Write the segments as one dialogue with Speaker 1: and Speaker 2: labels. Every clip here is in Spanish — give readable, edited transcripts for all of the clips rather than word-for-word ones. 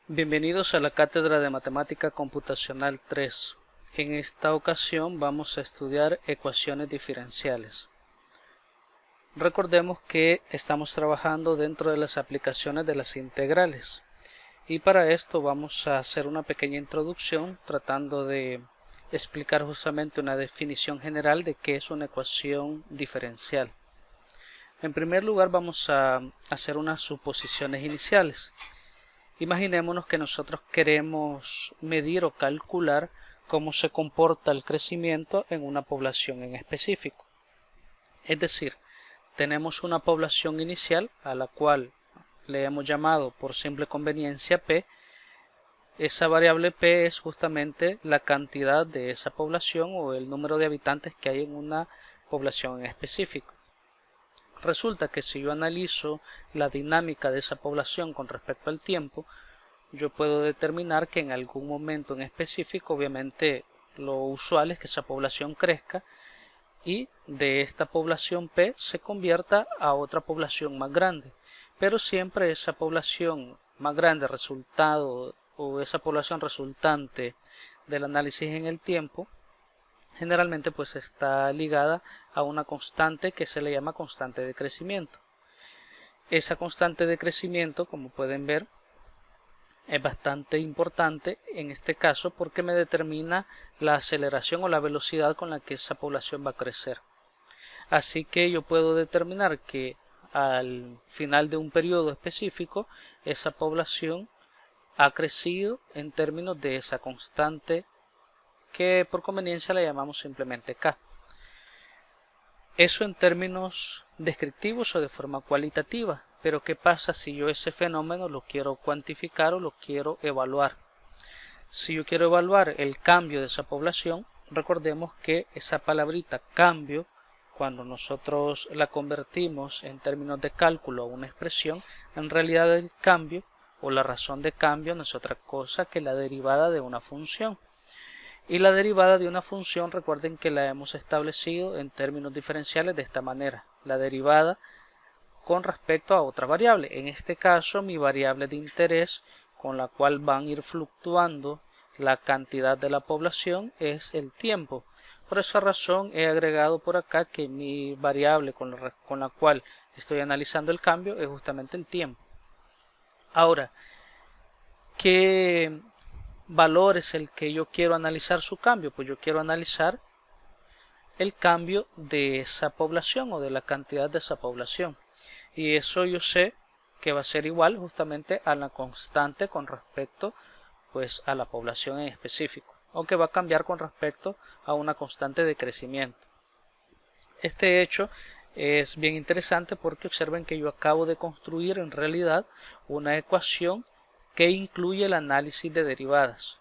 Speaker 1: Bienvenidos a la Cátedra de Matemática Computacional 3. En esta ocasión vamos a estudiar ecuaciones diferenciales. Recordemos que estamos trabajando dentro de las aplicaciones de las integrales. Y para esto vamos a hacer una pequeña introducción tratando de explicar justamente una definición general de qué es una ecuación diferencial. En primer lugar vamos a hacer unas suposiciones iniciales. Imaginémonos que nosotros queremos medir o calcular cómo se comporta el crecimiento en una población en específico. Es decir, tenemos una población inicial a la cual le hemos llamado por simple conveniencia P. Esa variable P es justamente la cantidad de esa población o el número de habitantes que hay en una población en específico. Resulta que si yo analizo la dinámica de esa población con respecto al tiempo, yo puedo determinar que en algún momento en específico, obviamente lo usual es que esa población crezca y de esta población P se convierta a otra población más grande. Pero siempre esa población más grande resultado o esa población resultante del análisis en el tiempo generalmente pues está ligada a una constante que se le llama constante de crecimiento. Esa constante de crecimiento, como pueden ver, es bastante importante en este caso porque me determina la aceleración o la velocidad con la que esa población va a crecer. Así que yo puedo determinar que al final de un periodo específico esa población ha crecido en términos de esa constante que por conveniencia la llamamos simplemente K. Eso en términos descriptivos o de forma cualitativa, pero ¿qué pasa si yo ese fenómeno lo quiero cuantificar o lo quiero evaluar? Si yo quiero evaluar el cambio de esa población, recordemos que esa palabrita cambio, cuando nosotros la convertimos en términos de cálculo a una expresión, en realidad el cambio o la razón de cambio no es otra cosa que la derivada de una función. Y la derivada de una función, recuerden que la hemos establecido en términos diferenciales de esta manera. La derivada con respecto a otra variable. En este caso, mi variable de interés con la cual van a ir fluctuando la cantidad de la población es el tiempo. Por esa razón he agregado por acá que mi variable con la cual estoy analizando el cambio es justamente el tiempo. Ahora, ¿qué valor es el que yo quiero analizar su cambio? Pues yo quiero analizar el cambio de esa población o de la cantidad de esa población. Y eso yo sé que va a ser igual justamente a la constante con respecto pues a la población en específico, o que va a cambiar con respecto a una constante de crecimiento. Este hecho es bien interesante porque observen que yo acabo de construir en realidad una ecuación que incluye el análisis de derivadas,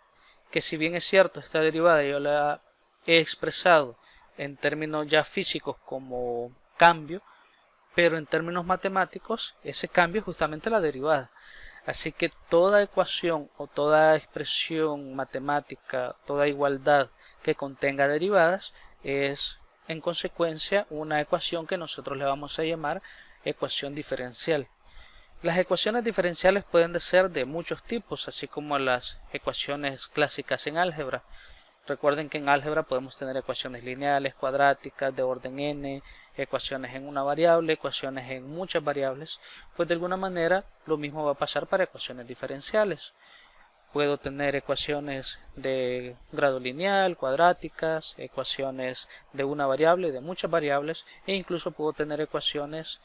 Speaker 1: que si bien es cierto esta derivada yo la he expresado en términos ya físicos como cambio, pero en términos matemáticos ese cambio es justamente la derivada. Así que toda ecuación o toda expresión matemática, toda igualdad que contenga derivadas es en consecuencia una ecuación que nosotros le vamos a llamar ecuación diferencial. Las ecuaciones diferenciales pueden ser de muchos tipos, así como las ecuaciones clásicas en álgebra. Recuerden que en álgebra podemos tener ecuaciones lineales, cuadráticas, de orden n, ecuaciones en una variable, ecuaciones en muchas variables. Pues de alguna manera lo mismo va a pasar para ecuaciones diferenciales. Puedo tener ecuaciones de grado lineal, cuadráticas, ecuaciones de una variable, de muchas variables, e incluso puedo tener ecuaciones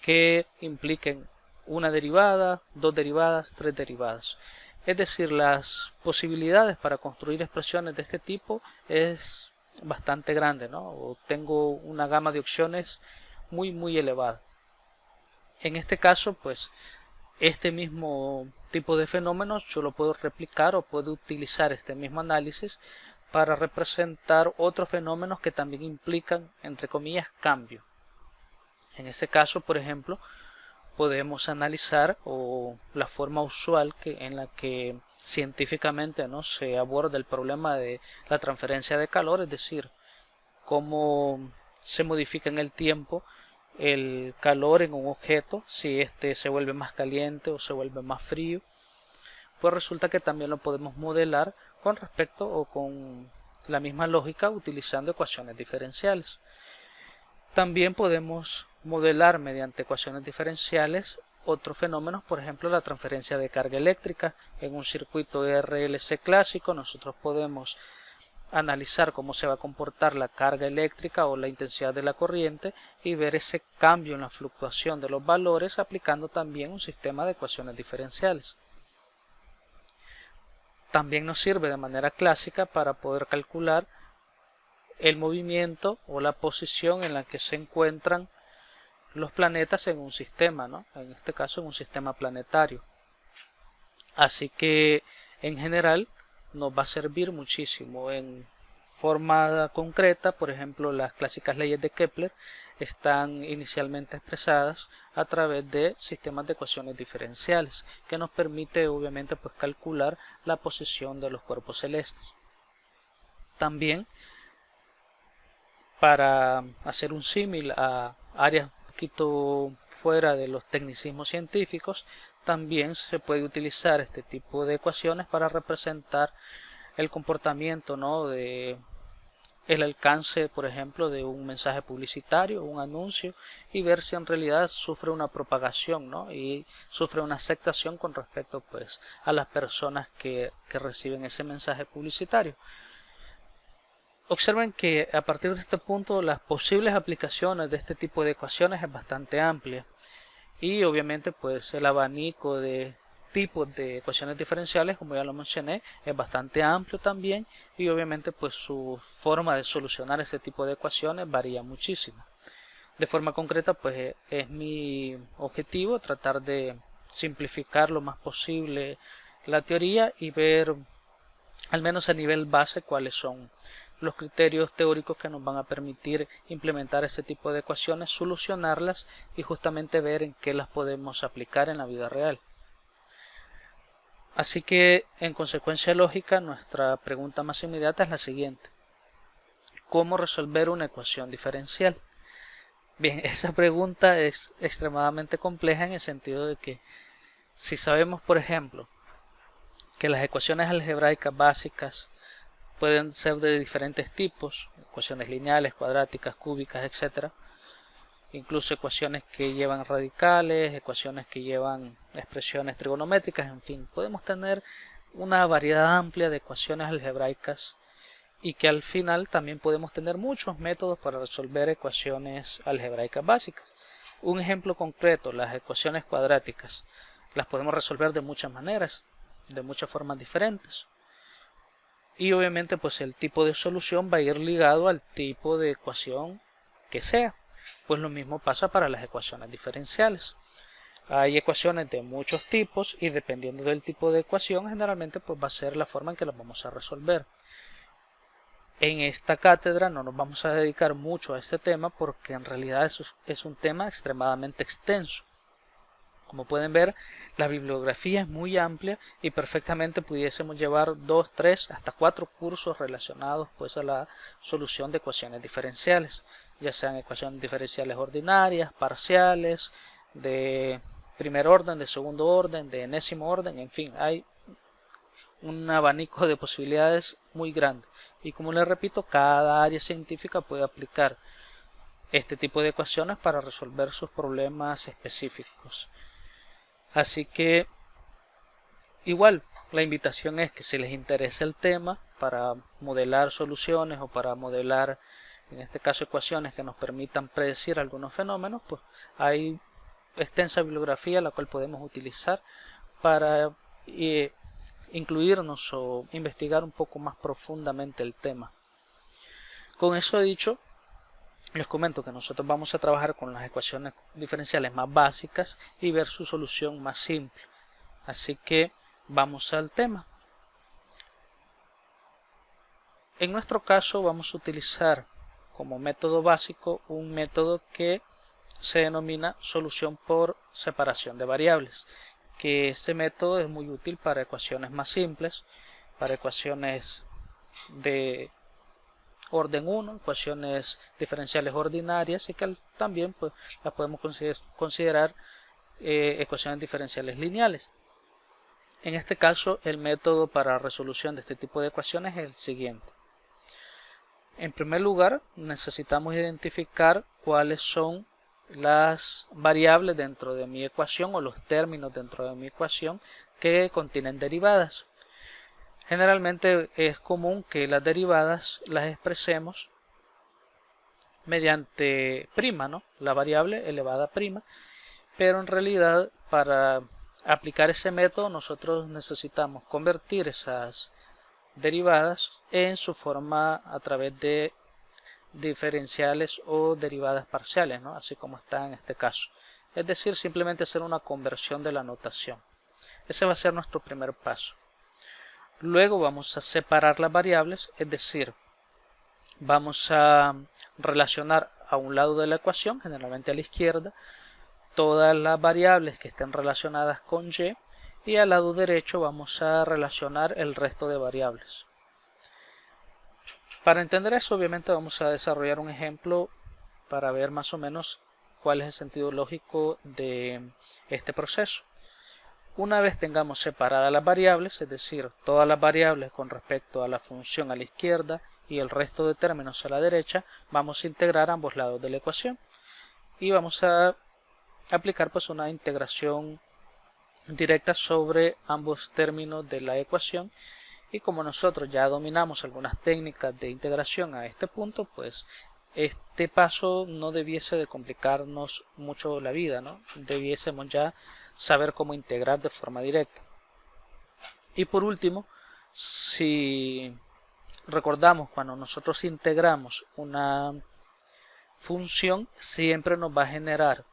Speaker 1: que impliquen una derivada, dos derivadas, tres derivadas. Es decir, las posibilidades para construir expresiones de este tipo es bastante grande, ¿no? O tengo una gama de opciones muy elevada. En este caso, pues, este mismo tipo de fenómenos yo lo puedo replicar o puedo utilizar este mismo análisis para representar otros fenómenos que también implican, entre comillas, cambio. En este caso, por ejemplo, podemos analizar o la forma usual en la que científicamente no se aborda el problema de la transferencia de calor, es decir, cómo se modifica en el tiempo el calor en un objeto, si este se vuelve más caliente o se vuelve más frío, pues resulta que también lo podemos modelar con respecto o con la misma lógica utilizando ecuaciones diferenciales. También podemos modelar mediante ecuaciones diferenciales otros fenómenos, por ejemplo la transferencia de carga eléctrica. En un circuito RLC clásico nosotros podemos analizar cómo se va a comportar la carga eléctrica o la intensidad de la corriente y ver ese cambio en la fluctuación de los valores aplicando también un sistema de ecuaciones diferenciales. También nos sirve de manera clásica para poder calcular el movimiento o la posición en la que se encuentran los planetas en un sistema, ¿no? En este caso en un sistema planetario. Así que en general nos va a servir muchísimo. En forma concreta, por ejemplo, las clásicas leyes de Kepler están inicialmente expresadas a través de sistemas de ecuaciones diferenciales, que nos permite obviamente pues calcular la posición de los cuerpos celestes. También, para hacer un símil a áreas un poquito fuera de los tecnicismos científicos, también se puede utilizar este tipo de ecuaciones para representar el comportamiento, ¿no?, de el alcance, por ejemplo, de un mensaje publicitario, un anuncio, y ver si en realidad sufre una propagación, ¿no?, y sufre una aceptación con respecto pues a las personas que reciben ese mensaje publicitario. Observen que a partir de este punto las posibles aplicaciones de este tipo de ecuaciones es bastante amplia. Y obviamente pues el abanico de tipos de ecuaciones diferenciales, como ya lo mencioné, es bastante amplio también, y obviamente pues su forma de solucionar este tipo de ecuaciones varía muchísimo. De forma concreta pues es mi objetivo tratar de simplificar lo más posible la teoría y ver al menos a nivel base cuáles son los criterios teóricos que nos van a permitir implementar este tipo de ecuaciones, solucionarlas y justamente ver en qué las podemos aplicar en la vida real. Así que, en consecuencia lógica, nuestra pregunta más inmediata es la siguiente: ¿cómo resolver una ecuación diferencial? Bien, esa pregunta es extremadamente compleja en el sentido de que si sabemos, por ejemplo, que las ecuaciones algebraicas básicas pueden ser de diferentes tipos, ecuaciones lineales, cuadráticas, cúbicas, etc. Incluso ecuaciones que llevan radicales, ecuaciones que llevan expresiones trigonométricas, en fin, podemos tener una variedad amplia de ecuaciones algebraicas y que al final también podemos tener muchos métodos para resolver ecuaciones algebraicas básicas. Un ejemplo concreto, las ecuaciones cuadráticas, las podemos resolver de muchas maneras, de muchas formas diferentes. Y obviamente pues el tipo de solución va a ir ligado al tipo de ecuación que sea. Pues lo mismo pasa para las ecuaciones diferenciales. Hay ecuaciones de muchos tipos y dependiendo del tipo de ecuación generalmente pues va a ser la forma en que las vamos a resolver. En esta cátedra no nos vamos a dedicar mucho a este tema porque en realidad es un tema extremadamente extenso. Como pueden ver, la bibliografía es muy amplia y perfectamente pudiésemos llevar 2, 3, hasta 4 cursos relacionados pues a la solución de ecuaciones diferenciales, ya sean ecuaciones diferenciales ordinarias, parciales, de primer orden, de segundo orden, de enésimo orden, en fin, hay un abanico de posibilidades muy grande. Y como les repito, cada área científica puede aplicar este tipo de ecuaciones para resolver sus problemas específicos. Así que igual la invitación es que si les interesa el tema para modelar soluciones o para modelar en este caso ecuaciones que nos permitan predecir algunos fenómenos, pues hay extensa bibliografía la cual podemos utilizar para incluirnos o investigar un poco más profundamente el tema. Con eso dicho, les comento que nosotros vamos a trabajar con las ecuaciones diferenciales más básicas y ver su solución más simple. Así que vamos al tema. En nuestro caso vamos a utilizar como método básico un método que se denomina solución por separación de variables, que este método es muy útil para ecuaciones más simples, para ecuaciones de orden 1, ecuaciones diferenciales ordinarias, y que también pues, las podemos considerar ecuaciones diferenciales lineales. En este caso, el método para resolución de este tipo de ecuaciones es el siguiente. En primer lugar, necesitamos identificar cuáles son las variables dentro de mi ecuación o los términos dentro de mi ecuación que contienen derivadas. Generalmente es común que las derivadas las expresemos mediante prima, ¿no? La variable elevada a prima, pero en realidad para aplicar ese método nosotros necesitamos convertir esas derivadas en su forma a través de diferenciales o derivadas parciales, ¿no? Así como está en este caso. Es decir, simplemente hacer una conversión de la notación. Ese va a ser nuestro primer paso. Luego vamos a separar las variables, es decir, vamos a relacionar a un lado de la ecuación, generalmente a la izquierda, todas las variables que estén relacionadas con y, y al lado derecho vamos a relacionar el resto de variables. Para entender eso, obviamente vamos a desarrollar un ejemplo para ver más o menos cuál es el sentido lógico de este proceso. Una vez tengamos separadas las variables, es decir, todas las variables con respecto a la función a la izquierda y el resto de términos a la derecha, vamos a integrar ambos lados de la ecuación y vamos a aplicar pues una integración directa sobre ambos términos de la ecuación. Y como nosotros ya dominamos algunas técnicas de integración a este punto, pues este paso no debiese de complicarnos mucho la vida, ¿no? Debiésemos ya saber cómo integrar de forma directa. Y por último, si recordamos, cuando nosotros integramos una función, siempre nos va a generar,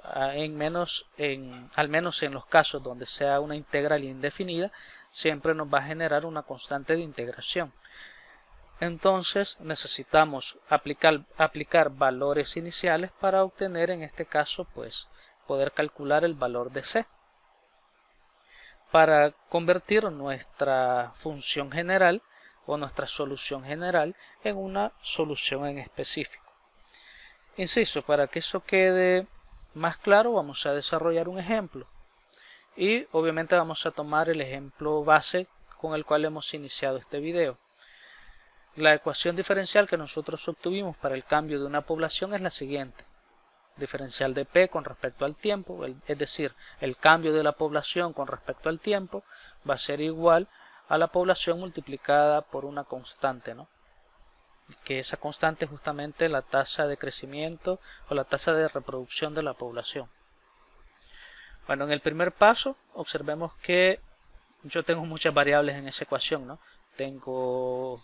Speaker 1: al menos en los casos donde sea una integral indefinida, siempre nos va a generar una constante de integración. Entonces necesitamos aplicar valores iniciales para obtener, en este caso, pues poder calcular el valor de c, para convertir nuestra función general o nuestra solución general en una solución en específico. Insisto, para que eso quede más claro, vamos a desarrollar un ejemplo y obviamente vamos a tomar el ejemplo base con el cual hemos iniciado este video. La ecuación diferencial que nosotros obtuvimos para el cambio de una población es la siguiente: diferencial de P con respecto al tiempo, es decir, el cambio de la población con respecto al tiempo va a ser igual a la población multiplicada por una constante, ¿no? Que esa constante es justamente la tasa de crecimiento o la tasa de reproducción de la población. Bueno, en el primer paso observemos que yo tengo muchas variables en esa ecuación, ¿no? Tengo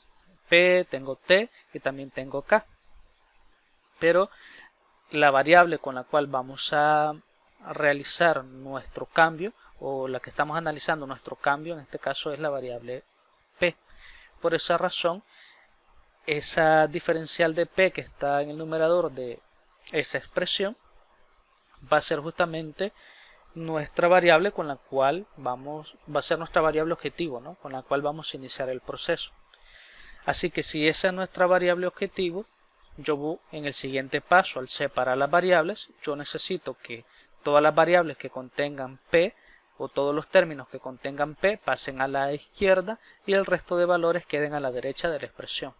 Speaker 1: P, tengo T y también tengo K. Pero la variable con la cual vamos a realizar nuestro cambio, o la que estamos analizando nuestro cambio, en este caso es la variable P. Por esa razón, esa diferencial de P que está en el numerador de esa expresión va a ser justamente nuestra variable con la cual va a ser nuestra variable objetivo, ¿no? Con la cual vamos a iniciar el proceso. Así que si esa es nuestra variable objetivo, yo en el siguiente paso, al separar las variables, yo necesito que todas las variables que contengan P o todos los términos que contengan P pasen a la izquierda y el resto de valores queden a la derecha de la expresión.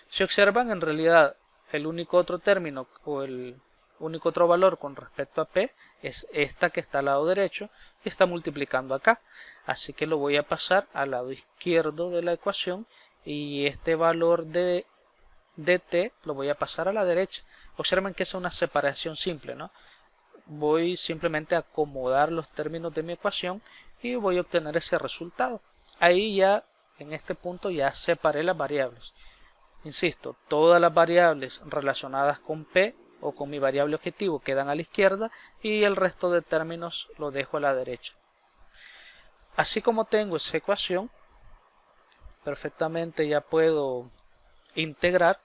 Speaker 1: Si observan, en realidad el único otro término o el único otro valor con respecto a P es esta que está al lado derecho y está multiplicando acá. Así que lo voy a pasar al lado izquierdo de la ecuación y este valor de T lo voy a pasar a la derecha. Observen que es una separación simple, ¿no? Voy simplemente a acomodar los términos de mi ecuación y voy a obtener ese resultado. Ahí ya, en este punto, ya separé las variables. Insisto, todas las variables relacionadas con P o con mi variable objetivo quedan a la izquierda y el resto de términos lo dejo a la derecha. Así como tengo esa ecuación, perfectamente ya puedo integrar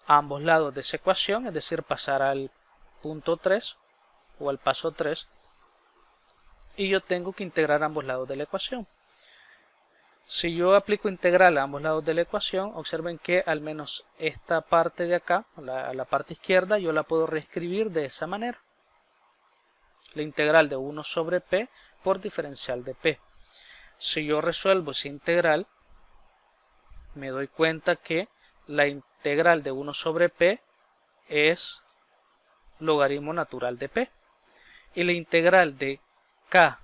Speaker 1: ambos lados de esa ecuación, es decir, pasar al punto 3 o al paso 3, y yo tengo que integrar ambos lados de la ecuación. Si yo aplico integral a ambos lados de la ecuación, observen que al menos esta parte de acá, la parte izquierda, yo la puedo reescribir de esa manera. La integral de 1 sobre p por diferencial de p. Si yo resuelvo esa integral, me doy cuenta que la integral de 1 sobre p es logaritmo natural de p. Y la integral de k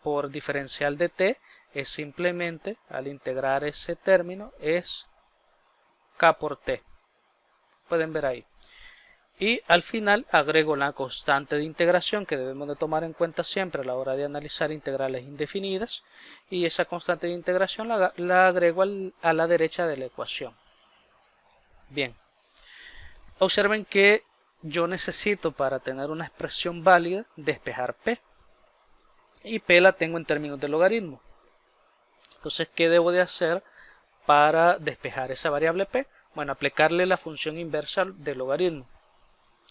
Speaker 1: por diferencial de t es simplemente, al integrar ese término, es k por t. Pueden ver ahí. Y al final agrego la constante de integración que debemos de tomar en cuenta siempre a la hora de analizar integrales indefinidas. Y esa constante de integración la agrego a la derecha de la ecuación. Bien. Observen que yo necesito, para tener una expresión válida, despejar p. Y p la tengo en términos de logaritmo. Entonces, ¿qué debo de hacer para despejar esa variable p? Bueno, aplicarle la función inversa del logaritmo.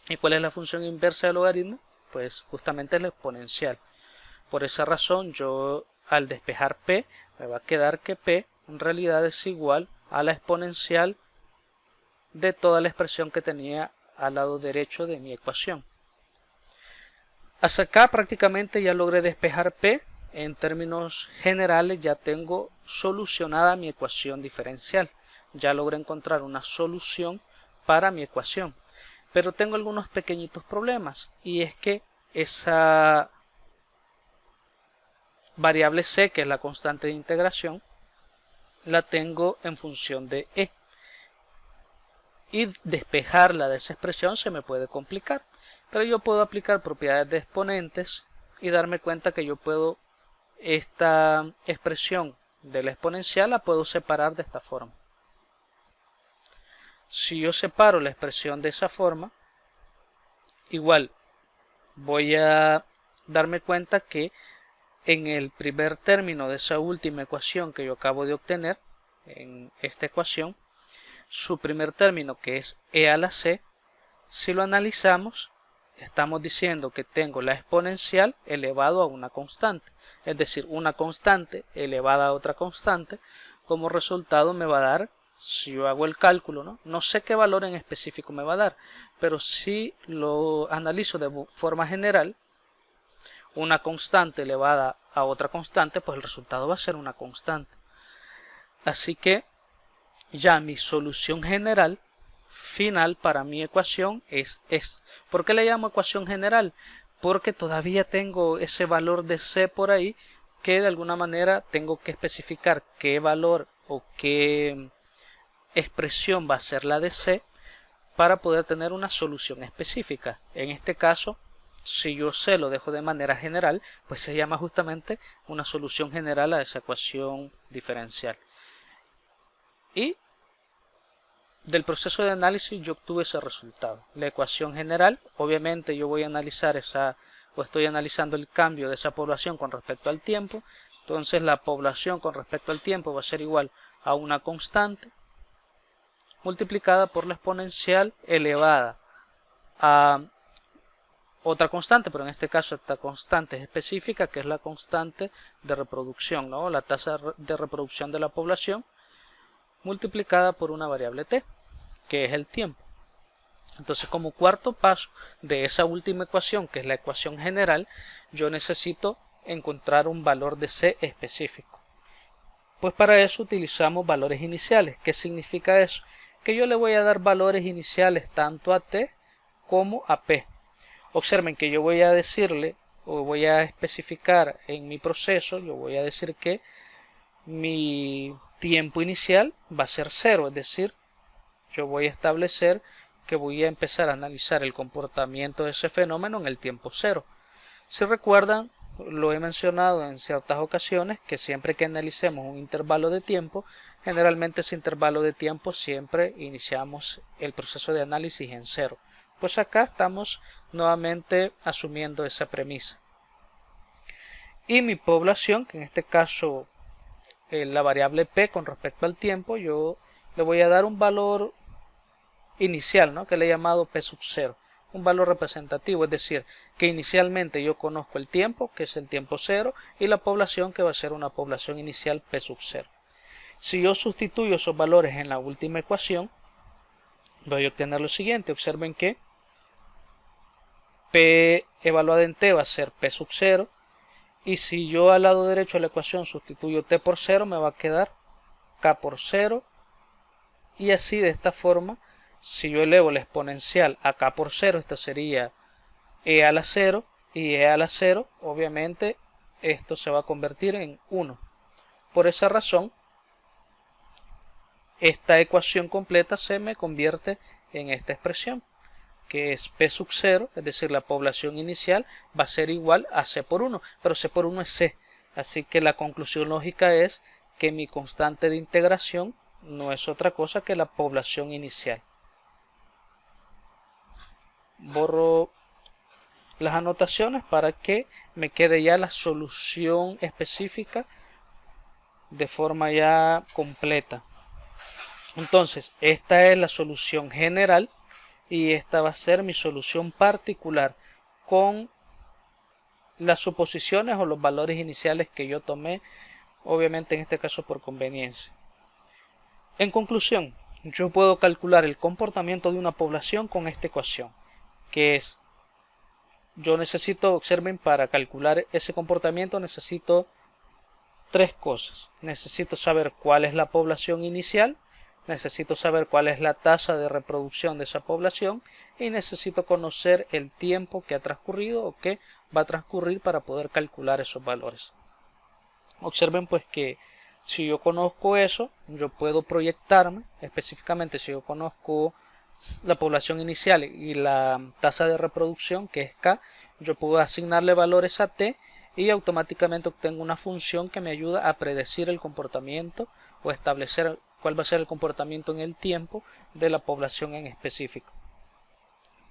Speaker 1: ¿Y cuál es la función inversa del logaritmo? Pues justamente la exponencial. Por esa razón, yo al despejar p, me va a quedar que p en realidad es igual a la exponencial de toda la expresión que tenía al lado derecho de mi ecuación. Hasta acá prácticamente ya logré despejar p. En términos generales ya tengo solucionada mi ecuación diferencial. Ya logré encontrar una solución para mi ecuación. Pero tengo algunos pequeñitos problemas. Y es que esa variable c, que es la constante de integración, la tengo en función de e. Y despejarla de esa expresión se me puede complicar. Pero yo puedo aplicar propiedades de exponentes y darme cuenta que yo puedo esta expresión de la exponencial la puedo separar de esta forma. Si yo separo la expresión de esa forma, igual voy a darme cuenta que en el primer término de esa última ecuación que yo acabo de obtener, en esta ecuación, su primer término, que es e a la c, si lo analizamos, estamos diciendo que tengo la exponencial elevado a una constante, es decir, una constante elevada a otra constante. Como resultado me va a dar, si yo hago el cálculo, no sé qué valor en específico me va a dar, pero si lo analizo de forma general, una constante elevada a otra constante, pues el resultado va a ser una constante. Así que ya mi solución general final para mi ecuación es. ¿Por qué le llamo ecuación general? Porque todavía tengo ese valor de c por ahí que de alguna manera tengo que especificar qué valor o qué expresión va a ser la de c para poder tener una solución específica. En este caso, si yo c lo dejo de manera general, pues se llama justamente una solución general a esa ecuación diferencial. Y del proceso de análisis yo obtuve ese resultado. La ecuación general, obviamente yo voy a analizar estoy analizando el cambio de esa población con respecto al tiempo. Entonces la población con respecto al tiempo va a ser igual a una constante multiplicada por la exponencial elevada a otra constante, pero en este caso esta constante es específica, que es la constante de reproducción, la tasa de reproducción de la población, multiplicada por una variable t, que es el tiempo. Entonces, como cuarto paso de esa última ecuación, que es la ecuación general, yo necesito encontrar un valor de c específico. Pues para eso utilizamos valores iniciales. ¿Qué significa eso? Que yo le voy a dar valores iniciales tanto a t como a p. Observen que yo voy a decirle, o voy a especificar en mi proceso, yo voy a decir que mi tiempo inicial va a ser 0, es decir, yo voy a establecer que voy a empezar a analizar el comportamiento de ese fenómeno en el tiempo 0. Si recuerdan, lo he mencionado en ciertas ocasiones, que siempre que analicemos un intervalo de tiempo, generalmente ese intervalo de tiempo siempre iniciamos el proceso de análisis en 0. Pues acá estamos nuevamente asumiendo esa premisa. Y mi población, que en este caso la variable p con respecto al tiempo, yo le voy a dar un valor inicial, que le he llamado p sub 0, un valor representativo, es decir, que inicialmente yo conozco el tiempo, que es el tiempo 0, y la población, que va a ser una población inicial P sub 0. Si yo sustituyo esos valores en la última ecuación, voy a obtener lo siguiente. Observen que P evaluada en T va a ser P sub 0, y si yo al lado derecho de la ecuación sustituyo T por 0, me va a quedar K por 0, y así de esta forma, si yo elevo la exponencial a K por 0, esto sería E a la 0, y E a la 0, obviamente esto se va a convertir en 1. Por esa razón, esta ecuación completa se me convierte en esta expresión, que es P sub 0, es decir, la población inicial va a ser igual a C por 1, pero C por 1 es C, así que la conclusión lógica es que mi constante de integración no es otra cosa que la población inicial. Borro las anotaciones para que me quede ya la solución específica de forma ya completa. Entonces, esta es la solución general y esta va a ser mi solución particular con las suposiciones o los valores iniciales que yo tomé, obviamente en este caso por conveniencia. En conclusión, yo puedo calcular el comportamiento de una población con esta ecuación, que es, yo necesito, observen, para calcular ese comportamiento necesito tres cosas. Necesito saber cuál es la población inicial, necesito saber cuál es la tasa de reproducción de esa población y necesito conocer el tiempo que ha transcurrido o que va a transcurrir para poder calcular esos valores. Observen pues que si yo conozco eso, yo puedo proyectarme, específicamente si yo conozco la población inicial y la tasa de reproducción, que es K, yo puedo asignarle valores a T y automáticamente obtengo una función que me ayuda a predecir el comportamiento o establecer cuál va a ser el comportamiento en el tiempo de la población en específico.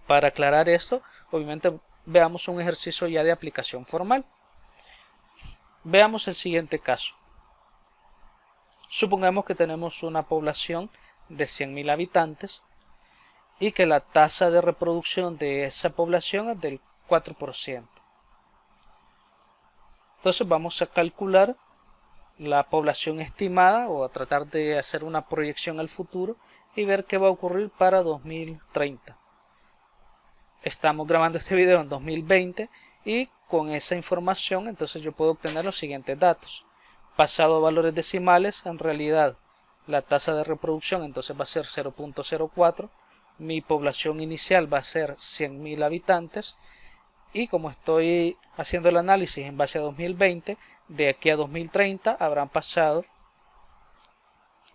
Speaker 1: Para aclarar esto, obviamente veamos un ejercicio ya de aplicación formal. Veamos el siguiente caso. Supongamos que tenemos una población de 100.000 habitantes y que la tasa de reproducción de esa población es del 4%. Entonces vamos a calcular la población estimada o a tratar de hacer una proyección al futuro y ver qué va a ocurrir para 2030. Estamos grabando este video en 2020 y con esa información entonces yo puedo obtener los siguientes datos. Pasado a valores decimales, en realidad la tasa de reproducción entonces va a ser 0.04, mi población inicial va a ser 100.000 habitantes y como estoy haciendo el análisis en base a 2020, de aquí a 2030 habrán pasado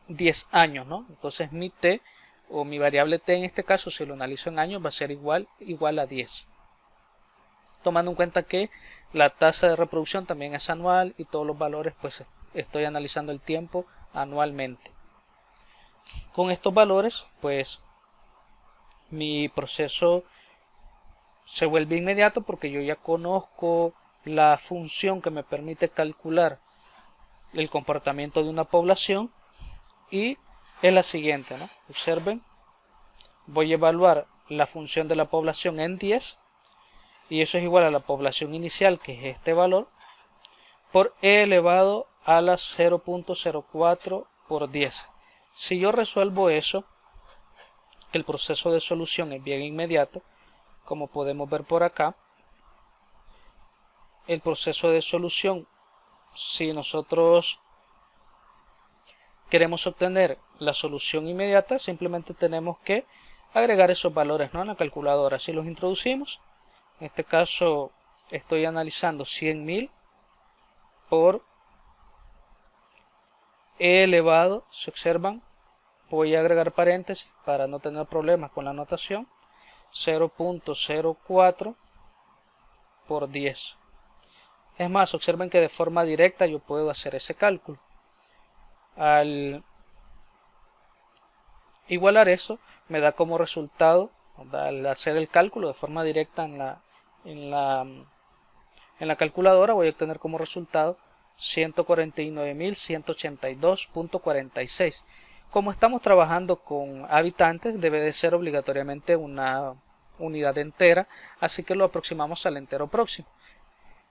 Speaker 1: 10 años, ¿no? Entonces mi t o mi variable t en este caso, si lo analizo en años, va a ser igual a 10. Tomando en cuenta que la tasa de reproducción también es anual y todos los valores pues estoy analizando el tiempo anualmente. Con estos valores pues mi proceso se vuelve inmediato porque yo ya conozco la función que me permite calcular el comportamiento de una población y es la siguiente, ¿no? Observen, voy a evaluar la función de la población en 10 y eso es igual a la población inicial, que es este valor, por e elevado a la 0.04 por 10. Si yo resuelvo eso, el proceso de solución es bien inmediato, como podemos ver por acá. El proceso de solución, si nosotros queremos obtener la solución inmediata, simplemente tenemos que agregar esos valores, ¿no?, en la calculadora. Si los introducimos, en este caso estoy analizando 100.000 por e elevado, si observan, voy a agregar paréntesis para no tener problemas con la notación, 0.04 por 10. Es más, observen que de forma directa yo puedo hacer ese cálculo. Al igualar eso, me da como resultado, al hacer el cálculo de forma directa en la calculadora, voy a obtener como resultado 149.182.46. Como estamos trabajando con habitantes, debe de ser obligatoriamente una unidad entera, así que lo aproximamos al entero próximo.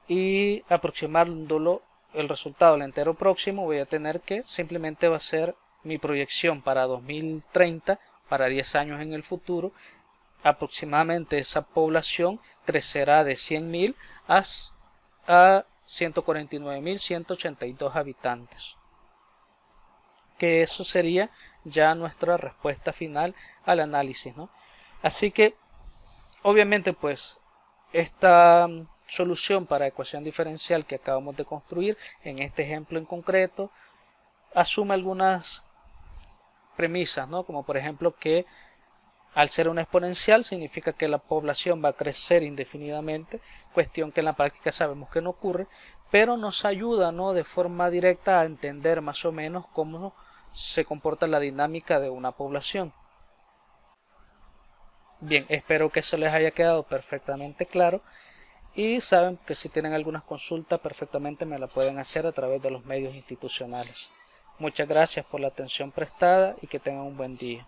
Speaker 1: Y aproximándolo el resultado al entero próximo, voy a tener que simplemente va a ser mi proyección para 2030, para 10 años en el futuro. Aproximadamente esa población crecerá de 100.000 a 149.182 habitantes, que eso sería ya nuestra respuesta final al análisis, ¿no? Así que obviamente pues esta solución para ecuación diferencial que acabamos de construir en este ejemplo en concreto asume algunas premisas, ¿no? Como por ejemplo que al ser una exponencial significa que la población va a crecer indefinidamente, cuestión que en la práctica sabemos que no ocurre, pero nos ayuda, ¿no?, de forma directa a entender más o menos cómo se comporta la dinámica de una población. Bien, espero que eso les haya quedado perfectamente claro y saben que si tienen algunas consultas perfectamente me la pueden hacer a través de los medios institucionales. Muchas gracias por la atención prestada y que tengan un buen día.